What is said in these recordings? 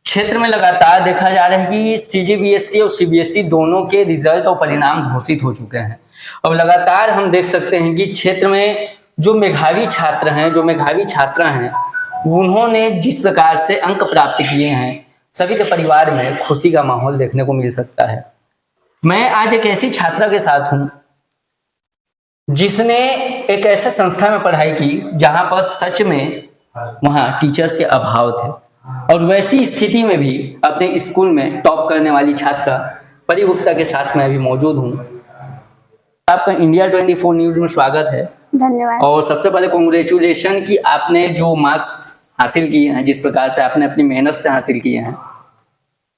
क्षेत्र में लगातार देखा जा रहा है कि सीजीपीएससी और सीबीएसई दोनों के रिजल्ट और परिणाम घोषित हो चुके हैं। अब लगातार हम देख सकते हैं कि क्षेत्र में जो मेधावी छात्र हैं, जो मेधावी छात्रा हैं, उन्होंने जिस प्रकार से अंक प्राप्त किए हैं, सभी के परिवार में खुशी का माहौल देखने को मिल सकता है। मैं आज एक ऐसी छात्रा के साथ हूं जिसने एक ऐसे संस्था में पढ़ाई की जहां पर सच में वहां टीचर्स के अभाव थे, और वैसी स्थिति में भी अपने स्कूल में टॉप करने वाली छात्रा परी गुप्ता के साथ मैं अभी मौजूद हूं। आपका इंडिया 24 न्यूज में स्वागत है। धन्यवाद। और सबसे पहले कॉन्ग्रेचुलेशन कि आपने जो मार्क्स हासिल किए हैं, जिस प्रकार से आपने अपनी मेहनत से हासिल किए हैं,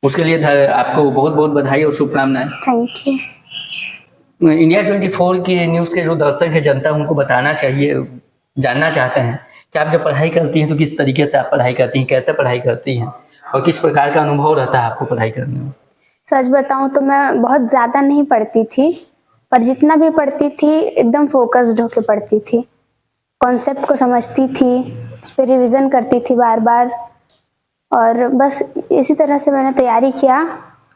उसके लिए आपको बहुत बहुत बधाई और शुभकामनाएं। Thank you. इंडिया 24 की न्यूज़ के जो दर्शक है, जनता, उनको बताना चाहिए, जानना चाहते हैं कि आप जब पढ़ाई करती हैं तो किस तरीके से आप पढ़ाई करती हैं, कैसे पढ़ाई करती हैं और किस प्रकार का अनुभव रहता है आपको पढ़ाई करने में। सच बताऊं तो मैं बहुत ज़्यादा नहीं पढ़ती थी, पर जितना भी पढ़ती थी एकदम फोकस्ड होकर पढ़ती थी, कॉन्सेप्ट को समझती थी, उस पर रिविज़न करती थी बार बार, और बस इसी तरह से मैंने तैयारी किया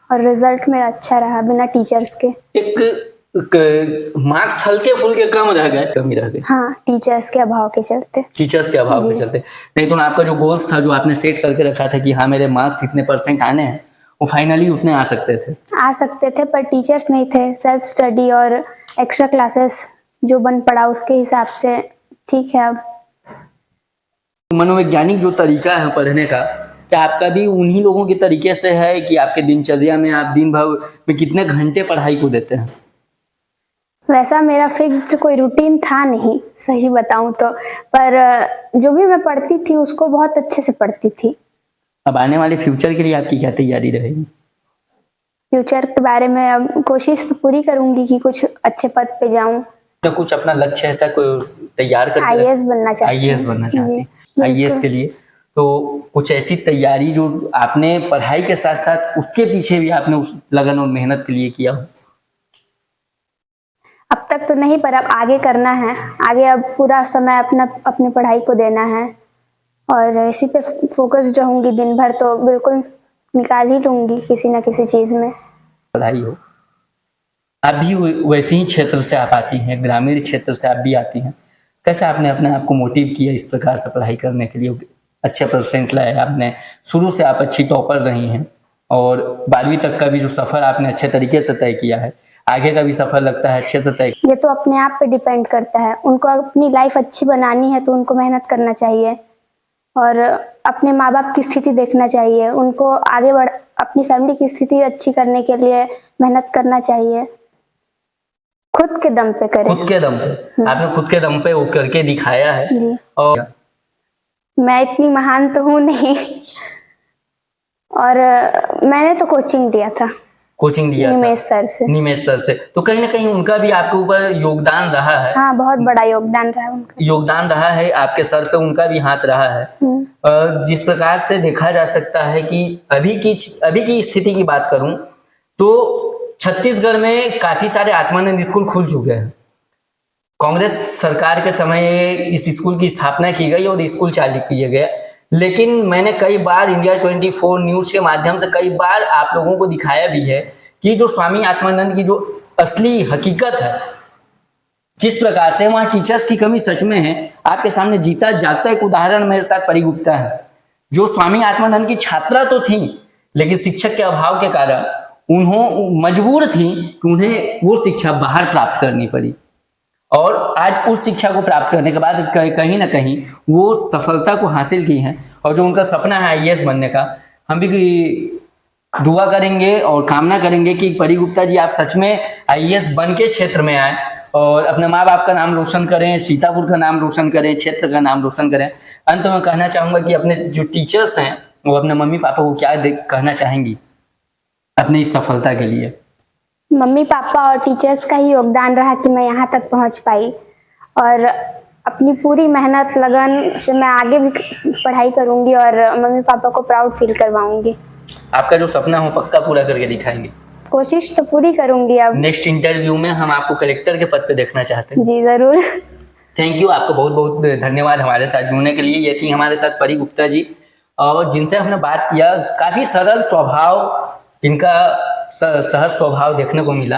और रिजल्ट मेरा अच्छा रहा बिना टीचर्स के। एक मार्क्स हल्के फुल्के कम रह गए, कमी रह गई। हाँ, टीचर्स के अभाव के चलते। टीचर्स के अभाव के चलते। नहीं तो आपका जो गोल्स था, जो आपने सेट करके रखा था कि हाँ मेरे मार्क्स इतने % आने हैं, वो फाइनली उतने आ सकते थे, पर टीचर्स नहीं थे। सेल्फ स्टडी और एक्स्ट्रा क्लासेस जो बन पड़ा उसके हिसाब से ठीक है। अब मनोवैज्ञानिक जो तरीका है पढ़ने का, क्या आपका भी उन्हीं लोगों के तरीके से है कि आपके दिनचर्या में आप दिन भर में कितने घंटे पढ़ाई को देते हैं? वैसा मेरा फिक्स्ड कोई रूटीन था नहीं, सही बताऊं तो, पर जो भी मैं पढ़ती थी उसको बहुत अच्छे से पढ़ती थी। अब आने वाले फ्यूचर के लिए आपकी क्या तैयारी रहेगी? फ्यूचर के बारे में अब कोशिश तो पूरी करूंगी कि कुछ अच्छे पद पे जाऊं। तो कुछ अपना लक्ष्य ऐसा कोई तैयार करके? आईएएस बनना चाहती हूं। आईएएस बनना चाहती हैं। आईएएस के लिए तो कुछ ऐसी तैयारी जो आपने पढ़ाई के साथ साथ उसके पीछे भी आपने उस लगन और मेहनत के लिए किया हो? अब तक तो नहीं, पर अब आगे करना है। आगे अब पूरा समय अपनी पढ़ाई को देना है और इसी पे फोकस रहूंगी दिन भर, तो बिल्कुल निकाल ही लूंगी किसी न किसी चीज में। पढ़ाई हो, आप भी वैसे ही क्षेत्र से आप आती हैं, ग्रामीण क्षेत्र से आप भी आती हैं। कैसे आपने अपने आप को मोटिव किया इस प्रकार से पढ़ाई करने के लिए? अच्छे % लाए आपने, शुरू से आप अच्छी टॉपर रही हैं और 12वीं तक का भी जो सफर आपने अच्छे तरीके से तय किया है, आगे का भी सफर लगता है अच्छे से तय। ये तो अपने आप पे डिपेंड करता है। उनको अपनी लाइफ अच्छी बनानी है तो उनको मेहनत करना चाहिए और अपने माँ बाप की स्थिति देखना चाहिए। उनको आगे अपनी फैमिली की स्थिति अच्छी करने के लिए मेहनत करना चाहिए। खुद के दम पे करें। खुद के दम पे आपने खुद के दम पे वो करके दिखाया है जी। और मैं इतनी महान तो हूँ नहीं, और मैंने तो कोचिंग दिया था। कोचिंग दिया निमेश सर से। निमेश सर से, तो कहीं ना कहीं उनका भी आपके ऊपर योगदान रहा है। हाँ, बहुत बड़ा योगदान रहा है उनका। योगदान रहा है आपके सर पे, उनका भी हाथ रहा है। जिस प्रकार से देखा जा सकता है कि अभी की स्थिति की बात करूं तो छत्तीसगढ़ में काफी सारे आत्मानंद स्कूल खुल चुके हैं। कांग्रेस सरकार के समय इस स्कूल की स्थापना की गई और स्कूल चालू किया गया, लेकिन मैंने कई बार इंडिया 24 न्यूज के माध्यम से कई बार आप लोगों को दिखाया भी है कि जो स्वामी आत्मानंद की जो असली हकीकत है, किस प्रकार से वहां टीचर्स की कमी सच में है। आपके सामने जीता जागता एक उदाहरण मेरे साथ परी गुप्ता है, जो स्वामी आत्मानंद की छात्रा तो थी, लेकिन शिक्षक के अभाव के कारण उन्होंने मजबूर थी कि उन्हें वो शिक्षा बाहर प्राप्त करनी पड़ी, और आज उस शिक्षा को प्राप्त करने के बाद कहीं ना कहीं वो सफलता को हासिल की है। और जो उनका सपना है आईएएस बनने का, हम भी दुआ करेंगे और कामना करेंगे कि परी गुप्ता जी आप सच में आईएएस बन के क्षेत्र में आए और अपने माँ बाप का नाम रोशन करें, सीतापुर का नाम रोशन करें, क्षेत्र का नाम रोशन करें। अंत में कहना चाहूंगा कि अपने जो टीचर्स हैं वो अपने मम्मी पापा को क्या कहना चाहेंगी अपनी इस सफलता के लिए? मम्मी पापा और टीचर्स का ही योगदान रहा कि मैं यहाँ तक पहुँच पाई, और अपनी पूरी मेहनत लगन से मैं आगे भी पढ़ाई करूँगी और मम्मी पापा को प्राउड फील करवाऊंगी। आपका जो सपना हो पक्का पूरा करके दिखाएंगे? कोशिश तो पूरी करूँगी। अब नेक्स्ट इंटरव्यू में हम आपको कलेक्टर के पद पे देखना चाहते हैं। जी जरूर। थैंक यू, आपका बहुत बहुत धन्यवाद हमारे साथ जुड़ने के लिए। ये थी हमारे साथ परी गुप्ता जी, और जिनसे हमने बात किया, काफी सरल स्वभाव इनका, सहज स्वभाव देखने को मिला।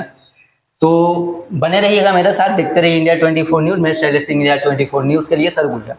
तो बने रहिएगा मेरे साथ, देखते रहिए इंडिया 24 न्यूज। मेरे शैलेश सिंह, इंडिया 24 न्यूज के लिए सरगुजा।